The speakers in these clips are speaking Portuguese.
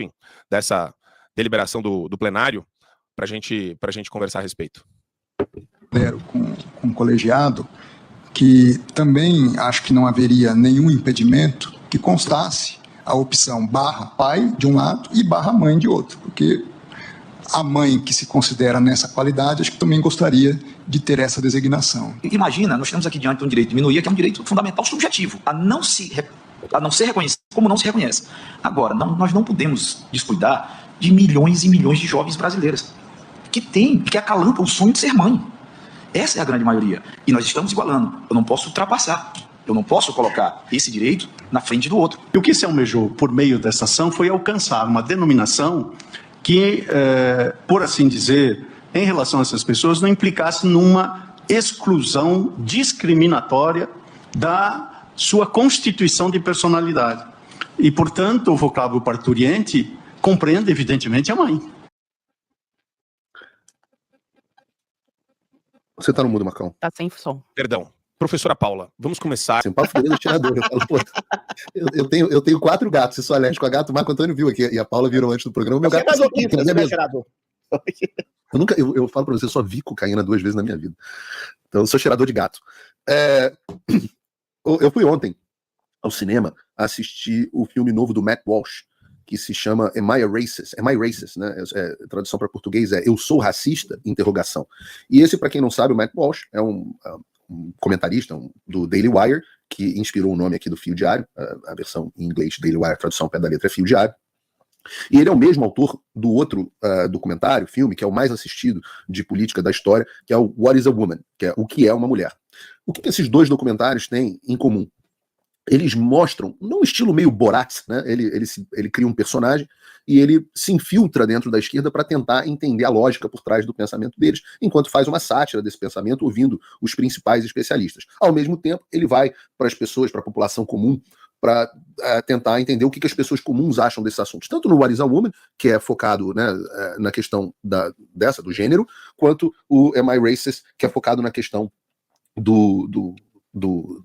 enfim, dessa deliberação do plenário para a gente conversar a respeito. Com o colegiado, que também acho que não haveria nenhum impedimento que constasse a opção barra pai de um lado e barra mãe de outro, porque a mãe que se considera nessa qualidade, acho que também gostaria de ter essa designação. Imagina, nós estamos aqui diante de um direito de minoria, que é um direito fundamental subjetivo, a não ser reconhecido como não se reconhece. Agora, nós não podemos descuidar de milhões e milhões de jovens brasileiras que acalantam o sonho de ser mãe. Essa é a grande maioria. E nós estamos igualando. Eu não posso ultrapassar. Eu não posso colocar esse direito na frente do outro. E o que se almejou por meio dessa ação foi alcançar uma denominação que, por assim dizer, em relação a essas pessoas, não implicasse numa exclusão discriminatória da sua constituição de personalidade. E, portanto, o vocábulo parturiente compreende, evidentemente, a mãe. Você tá no mudo, Marcão. Tá sem som. Perdão. Professora Paula, vamos começar. Paulo Figueiredo é tirador. Eu tenho 4 gatos, eu sou alérgico a gato. O Marco Antônio viu aqui, e a Paula viram antes do programa. Meu gato eu falo pra você, eu só vi cocaína 2 vezes na minha vida. Então eu sou cheirador de gato. Eu fui ontem ao cinema assistir o filme novo do Matt Walsh, que se chama Am I Racist? Am I Racist, né? Tradução para português é Eu Sou Racista? Interrogação. E esse, para quem não sabe, o Matt Walsh é um comentarista do Daily Wire, que inspirou o nome aqui do Fio Diário, a versão em inglês Daily Wire, a tradução ao pé da letra é Fio Diário. E ele é o mesmo autor do outro documentário, filme, que é o mais assistido de política da história, que é o What is a Woman? Que é O que é uma mulher. O que esses 2 documentários têm em comum? Eles mostram, num estilo meio Borat, né? Ele cria um personagem e ele se infiltra dentro da esquerda para tentar entender a lógica por trás do pensamento deles, enquanto faz uma sátira desse pensamento, ouvindo os principais especialistas. Ao mesmo tempo, ele vai para as pessoas, para a população comum, para tentar entender o que as pessoas comuns acham desses assuntos. Tanto no What is a Woman, que é focado, né, na questão do gênero, quanto o Am I Racist, que é focado na questão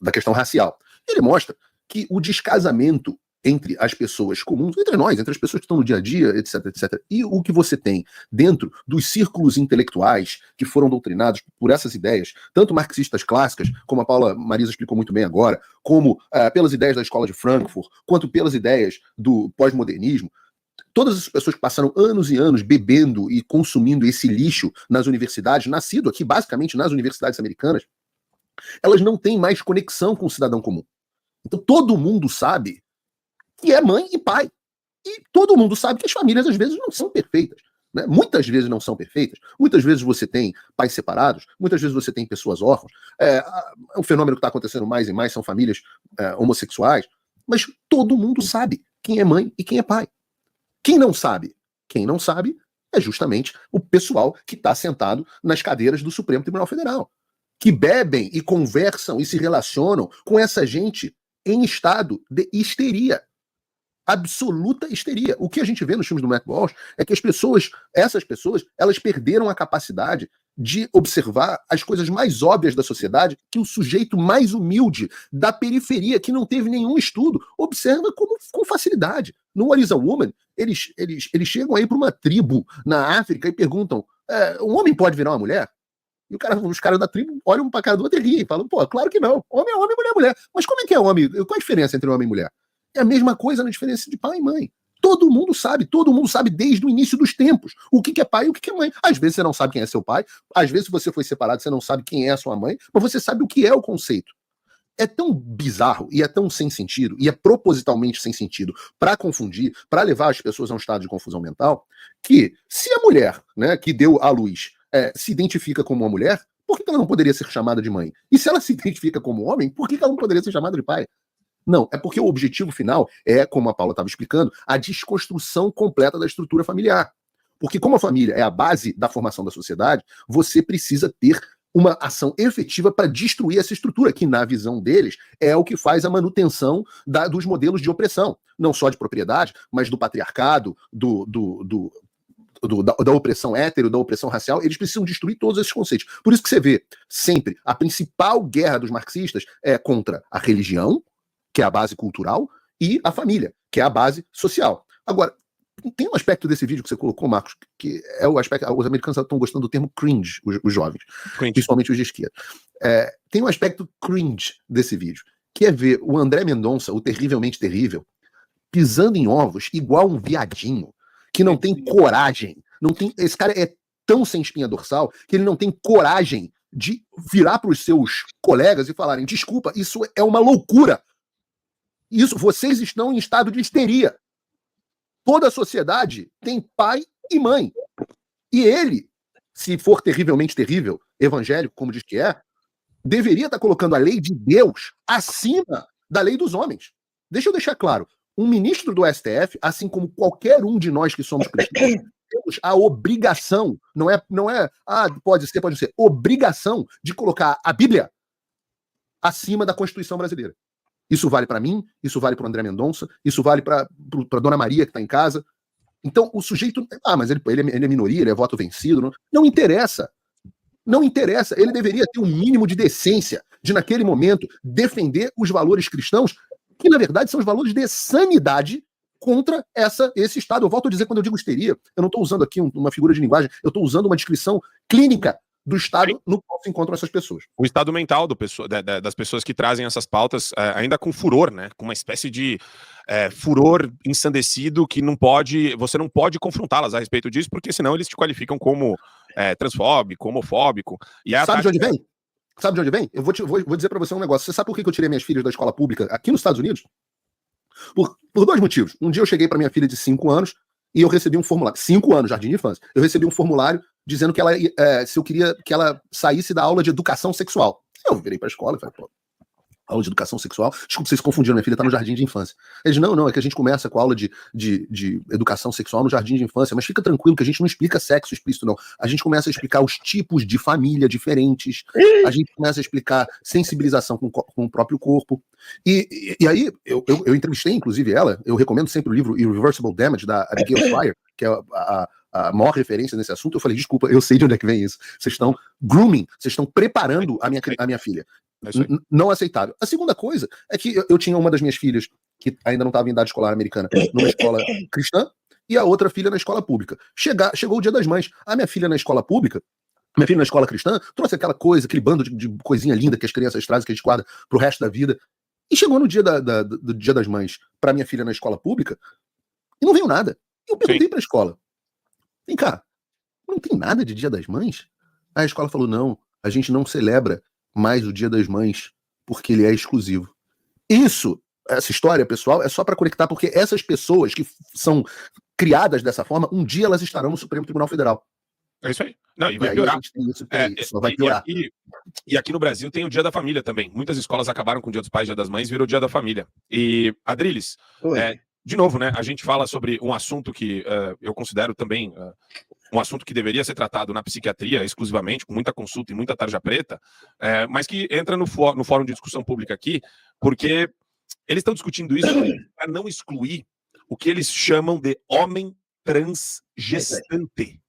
da questão racial. Ele mostra que o descasamento entre as pessoas comuns, entre nós, entre as pessoas que estão no dia a dia, etc, etc, e o que você tem dentro dos círculos intelectuais que foram doutrinados por essas ideias, tanto marxistas clássicas, como a Paula Marisa explicou muito bem agora, como pelas ideias da Escola de Frankfurt, quanto pelas ideias do pós-modernismo, todas as pessoas que passaram anos e anos bebendo e consumindo esse lixo nas universidades, nascido aqui basicamente nas universidades americanas, elas não têm mais conexão com o cidadão comum. Então todo mundo sabe que é mãe e pai. E todo mundo sabe que as famílias às vezes não são perfeitas. Né? Muitas vezes não são perfeitas. Muitas vezes você tem pais separados, muitas vezes você tem pessoas órfãs. O fenômeno que está acontecendo mais e mais são famílias homossexuais. Mas todo mundo sabe quem é mãe e quem é pai. Quem não sabe é justamente o pessoal que está sentado nas cadeiras do Supremo Tribunal Federal, que bebem e conversam e se relacionam com essa gente em estado de histeria. Absoluta histeria. O que a gente vê nos filmes do Matt Walsh é que essas pessoas, elas perderam a capacidade de observar as coisas mais óbvias da sociedade que o sujeito mais humilde da periferia, que não teve nenhum estudo, observa com facilidade. No What is a Woman, eles chegam aí para uma tribo na África e perguntam, um homem pode virar uma mulher? E os caras da tribo olham para a cara do outro e riem, falam, pô, claro que não. Homem é homem, mulher é mulher. Mas como é que é homem? Qual a diferença entre homem e mulher? É a mesma coisa na diferença de pai e mãe. Todo mundo sabe desde o início dos tempos o que é pai e o que é mãe. Às vezes você não sabe quem é seu pai, às vezes se você foi separado você não sabe quem é a sua mãe, mas você sabe o que é o conceito. É tão bizarro e é tão sem sentido, e é propositalmente sem sentido para confundir, para levar as pessoas a um estado de confusão mental, que se a mulher, né, que deu à luz se identifica como uma mulher, por que ela não poderia ser chamada de mãe? E se ela se identifica como homem, por que ela não poderia ser chamada de pai? Não, é porque o objetivo final é, como a Paula estava explicando, a desconstrução completa da estrutura familiar. Porque como a família é a base da formação da sociedade, você precisa ter uma ação efetiva para destruir essa estrutura, que na visão deles é o que faz a manutenção dos modelos de opressão, não só de propriedade, mas do patriarcado, da opressão hétero, da opressão racial. Eles precisam destruir todos esses conceitos. Por isso que você vê sempre a principal guerra dos marxistas é contra a religião, que é a base cultural, e a família, que é a base social. Agora, tem um aspecto desse vídeo que você colocou, Marcos, que é o aspecto, os americanos estão gostando do termo cringe, os jovens, principalmente os de esquerda. Tem um aspecto cringe desse vídeo, que é ver o André Mendonça, o terrivelmente terrível, pisando em ovos igual um viadinho, que não tem coragem, esse cara é tão sem espinha dorsal que ele não tem coragem de virar para os seus colegas e falarem: desculpa, isso é uma loucura. Isso, vocês estão em estado de histeria. Toda a sociedade tem pai e mãe. E ele, se for terrivelmente terrível, evangélico, como diz que é, deveria estar colocando a lei de Deus acima da lei dos homens. Deixa eu deixar claro, um ministro do STF, assim como qualquer um de nós que somos cristãos, temos a obrigação, não é, pode ser, obrigação de colocar a Bíblia acima da Constituição brasileira. Isso vale para mim, isso vale para o André Mendonça, isso vale para Dona Maria, que está em casa. Então, o sujeito... mas ele é minoria, ele é voto vencido. Não interessa. Não interessa. Ele deveria ter um mínimo de decência de, naquele momento, defender os valores cristãos, que, na verdade, são os valores de sanidade contra esse Estado. Eu volto a dizer, quando eu digo histeria, eu não estou usando aqui uma figura de linguagem, eu estou usando uma descrição clínica do estado no qual se encontram essas pessoas. O estado mental das pessoas que trazem essas pautas, ainda com furor, né? Com uma espécie de furor ensandecido que você não pode confrontá-las a respeito disso, porque senão eles te qualificam como transfóbico, homofóbico. E sabe de onde vem? Sabe de onde vem? Eu vou dizer pra você um negócio. Você sabe por que eu tirei minhas filhas da escola pública aqui nos Estados Unidos? Por 2 motivos. Um dia eu cheguei pra minha filha de 5 anos e eu recebi um formulário. 5 anos, jardim de infância. Eu recebi um formulário dizendo que se eu queria que ela saísse da aula de educação sexual. Eu virei pra escola e falei: pô, aula de educação sexual? Desculpa, vocês confundiram, minha filha tá no jardim de infância. Eles: não, é que a gente começa com a aula de educação sexual no jardim de infância, mas fica tranquilo que a gente não explica sexo explícito, não. A gente começa a explicar os tipos de família diferentes, a gente começa a explicar sensibilização com o próprio corpo. E aí, eu entrevistei, inclusive, ela. Eu recomendo sempre o livro Irreversible Damage, da Abigail Fryer, que é a maior referência nesse assunto. Eu falei: desculpa, eu sei de onde é que vem isso. Vocês estão grooming, vocês estão preparando a minha filha. Não aceitável. A segunda coisa é que eu tinha uma das minhas filhas que ainda não estava em idade escolar americana numa escola cristã e a outra filha na escola pública. Chegou o Dia das Mães. A minha filha na escola pública, minha filha na escola cristã, trouxe aquela coisa, aquele bando de coisinha linda que as crianças trazem, que a gente guarda pro resto da vida. E chegou no dia do Dia das Mães pra minha filha na escola pública e não veio nada. Eu perguntei pra escola: vem cá, não tem nada de Dia das Mães? Aí a escola falou: não, a gente não celebra mais o Dia das Mães porque ele é exclusivo. Essa história, pessoal, é só para conectar, porque essas pessoas que são criadas dessa forma, um dia elas estarão no Supremo Tribunal Federal. É isso aí. Não, e vai piorar. Só vai piorar. E aqui no Brasil tem o Dia da Família também. Muitas escolas acabaram com o Dia dos Pais, Dia das Mães, virou Dia da Família. E, Adriles, de novo, né, a gente fala sobre um assunto que eu considero também um assunto que deveria ser tratado na psiquiatria exclusivamente, com muita consulta e muita tarja preta, mas que entra no fórum de discussão pública aqui, porque eles estão discutindo isso para não excluir o que eles chamam de homem trans gestante.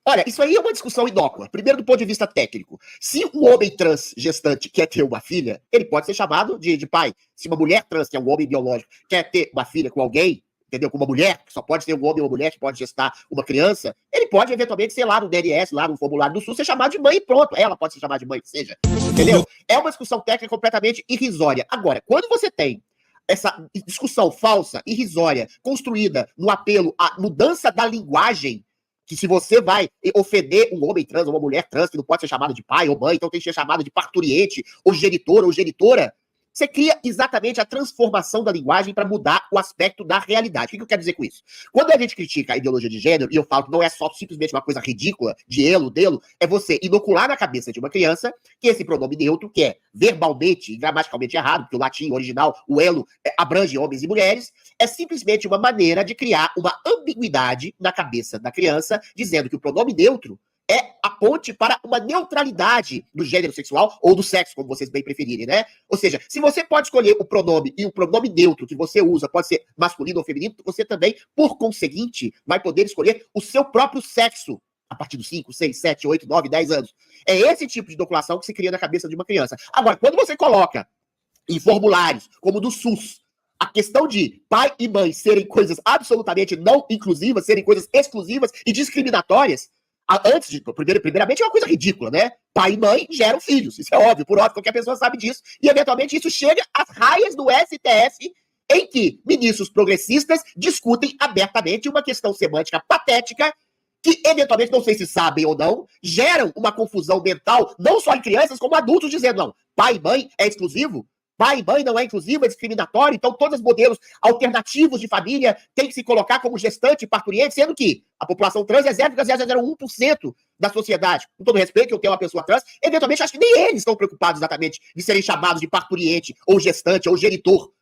Olha, isso aí é uma discussão inócua. Primeiro, do ponto de vista técnico. Se um homem trans gestante quer ter uma filha, ele pode ser chamado de pai. Se uma mulher trans, que é um homem biológico, quer ter uma filha com alguém, entendeu? Com uma mulher, que só pode ter um homem ou uma mulher que pode gestar uma criança, ele pode, eventualmente, sei lá, no DNS, lá no formulário do SUS, ser chamado de mãe e pronto. Ela pode ser chamada de mãe, que seja. Entendeu? É uma discussão técnica completamente irrisória. Agora, quando você tem essa discussão falsa, irrisória, construída no apelo à mudança da linguagem, que se você vai ofender um homem trans ou uma mulher trans, que não pode ser chamada de pai ou mãe, então tem que ser chamada de parturiente, ou genitor ou genitora, você cria exatamente a transformação da linguagem para mudar o aspecto da realidade. O que eu quero dizer com isso? Quando a gente critica a ideologia de gênero, e eu falo que não é só simplesmente uma coisa ridícula, de elo, delo, é você inocular na cabeça de uma criança que esse pronome neutro, que é verbalmente e gramaticalmente errado, porque o latim original, o elo, abrange homens e mulheres, é simplesmente uma maneira de criar uma ambiguidade na cabeça da criança, dizendo que o pronome neutro é a ponte para uma neutralidade do gênero sexual ou do sexo, como vocês bem preferirem, né? Ou seja, se você pode escolher o pronome e o pronome neutro que você usa pode ser masculino ou feminino, você também, por conseguinte, vai poder escolher o seu próprio sexo a partir dos 5, 6, 7, 8, 9, 10 anos. É esse tipo de inoculação que se cria na cabeça de uma criança. Agora, quando você coloca em formulários, como do SUS, a questão de pai e mãe serem coisas absolutamente não inclusivas, serem coisas exclusivas e discriminatórias, primeiramente é uma coisa ridícula, né? Pai e mãe geram filhos, isso é óbvio, por óbvio, qualquer pessoa sabe disso, e eventualmente isso chega às raias do STF, em que ministros progressistas discutem abertamente uma questão semântica patética, que eventualmente, não sei se sabem ou não, geram uma confusão mental, não só em crianças, como adultos, dizendo, não, pai e mãe é exclusivo, pai e mãe não é inclusivo, é discriminatório, então todos os modelos alternativos de família têm que se colocar como gestante e parturiente, sendo que a população trans é 0,001% da sociedade. Com todo respeito, eu tenho uma pessoa trans, eventualmente acho que nem eles estão preocupados exatamente de serem chamados de parturiente, ou gestante, ou genitor.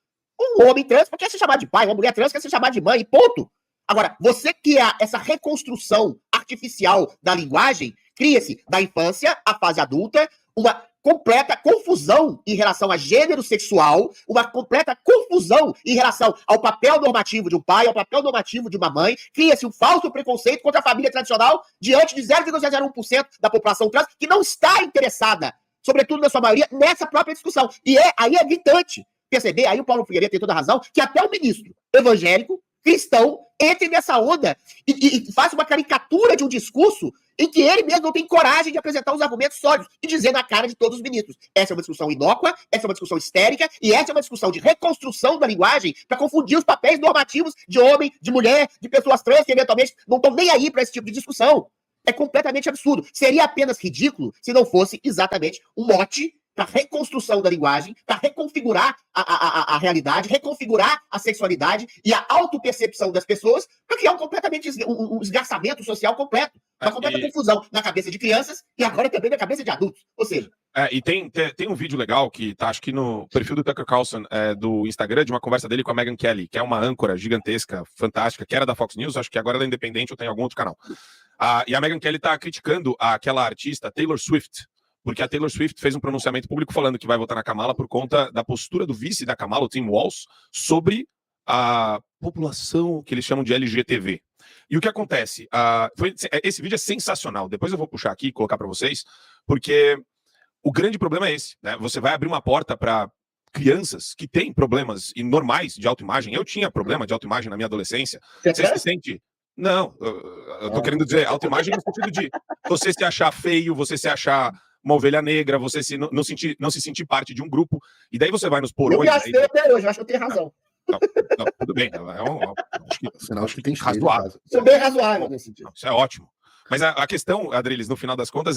Um homem trans quer ser chamado de pai, uma mulher trans quer ser chamada de mãe, ponto. Agora, você criar essa reconstrução artificial da linguagem, cria-se da infância à fase adulta uma completa confusão em relação a gênero sexual, uma completa confusão em relação ao papel normativo de um pai, ao papel normativo de uma mãe, cria-se um falso preconceito contra a família tradicional diante de 0,01% da população trans que não está interessada, sobretudo na sua maioria, nessa própria discussão. E aí é gritante perceber, aí o Paulo Figueiredo tem toda a razão, que até o ministro evangélico, cristão, entre nessa onda e faz uma caricatura de um discurso em que ele mesmo não tem coragem de apresentar os argumentos sólidos e dizer na cara de todos os ministros. Essa é uma discussão inócua, essa é uma discussão histérica e essa é uma discussão de reconstrução da linguagem para confundir os papéis normativos de homem, de mulher, de pessoas trans que eventualmente não estão nem aí para esse tipo de discussão. É completamente absurdo. Seria apenas ridículo se não fosse exatamente um mote para reconstrução da linguagem, para reconfigurar a realidade, reconfigurar a sexualidade e a autopercepção das pessoas, para criar um esgarçamento social completo, uma completa confusão na cabeça de crianças e agora também na cabeça de adultos. Ou seja... E tem um vídeo legal que tá, acho que no perfil do Tucker Carlson do Instagram, de uma conversa dele com a Megyn Kelly, que é uma âncora gigantesca, fantástica, que era da Fox News, acho que agora é da Independente ou tem algum outro canal. E a Megyn Kelly tá criticando aquela artista Taylor Swift, porque a Taylor Swift fez um pronunciamento público falando que vai votar na Kamala por conta da postura do vice da Kamala, o Tim Walz, sobre a população que eles chamam de LGTB. E o que acontece? Esse vídeo é sensacional. Depois eu vou puxar aqui e colocar para vocês, porque o grande problema é esse, né? Você vai abrir uma porta para crianças que têm problemas normais de autoimagem. Eu tinha problema de autoimagem na minha adolescência. Você se sente... Não, eu tô querendo dizer autoimagem no sentido de você se achar feio, você se achar uma ovelha negra, você não se sentir parte de um grupo, e daí você vai nos porões... Eu me achei até hoje, acho que eu tenho razão. Não, tudo bem, acho que tem razoável. Sou bem razoável nesse sentido. Isso é ótimo. Mas a questão, Adriles, no final das contas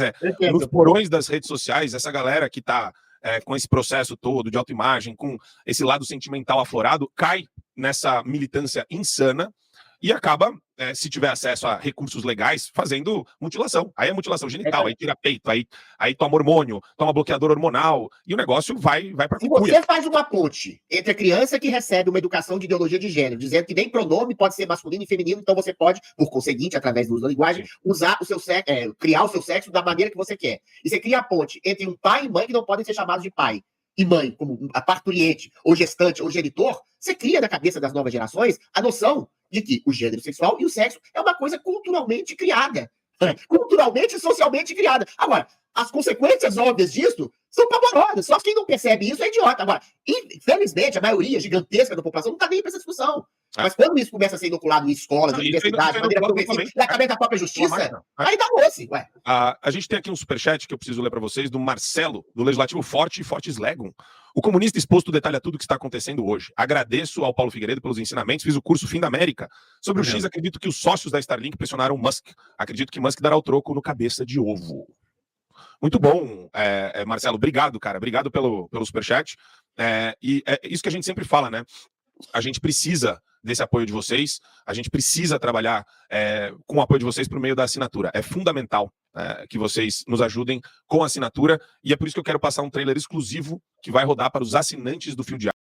nos porões das redes sociais, essa galera que tá com esse processo todo de autoimagem, com esse lado sentimental aflorado, cai nessa militância insana e acaba, se tiver acesso a recursos legais, fazendo mutilação. Aí é mutilação genital, aí tira peito, aí toma hormônio, toma bloqueador hormonal, e o negócio vai para Se você faz uma ponte entre a criança que recebe uma educação de ideologia de gênero, dizendo que nem pronome pode ser masculino e feminino, então você pode, por conseguinte, através do uso da linguagem, usar o seu sexo, criar o seu sexo da maneira que você quer. E você cria a ponte entre um pai e mãe que não podem ser chamados de pai e mãe, como a parturiente, ou gestante, ou genitor, você cria na cabeça das novas gerações a noção de que o gênero sexual e o sexo é uma coisa culturalmente criada. Culturalmente e socialmente criada. Agora, as consequências óbvias disso são pavorosas. Só quem não percebe isso é idiota. Agora, infelizmente, a maioria gigantesca da população não está nem para essa discussão. Mas quando isso começa a ser inoculado em escolas, universidades, na cabeça da própria justiça, aí dá-se. A gente tem aqui um superchat que eu preciso ler para vocês, do Marcelo, do Legislativo Forte e Fortes Legum. O comunista exposto detalha tudo o que está acontecendo hoje. Agradeço ao Paulo Figueiredo pelos ensinamentos. Fiz o curso Fim da América. Sobre o X, acredito que os sócios da Starlink pressionaram Musk. Acredito que Musk dará o troco no cabeça de ovo. Muito bom, Marcelo. Obrigado, cara. Obrigado pelo superchat. E é isso que a gente sempre fala, né? A gente precisa desse apoio de vocês, a gente precisa trabalhar com o apoio de vocês por meio da assinatura. É fundamental que vocês nos ajudem com a assinatura, e é por isso que eu quero passar um trailer exclusivo que vai rodar para os assinantes do Fio Diário.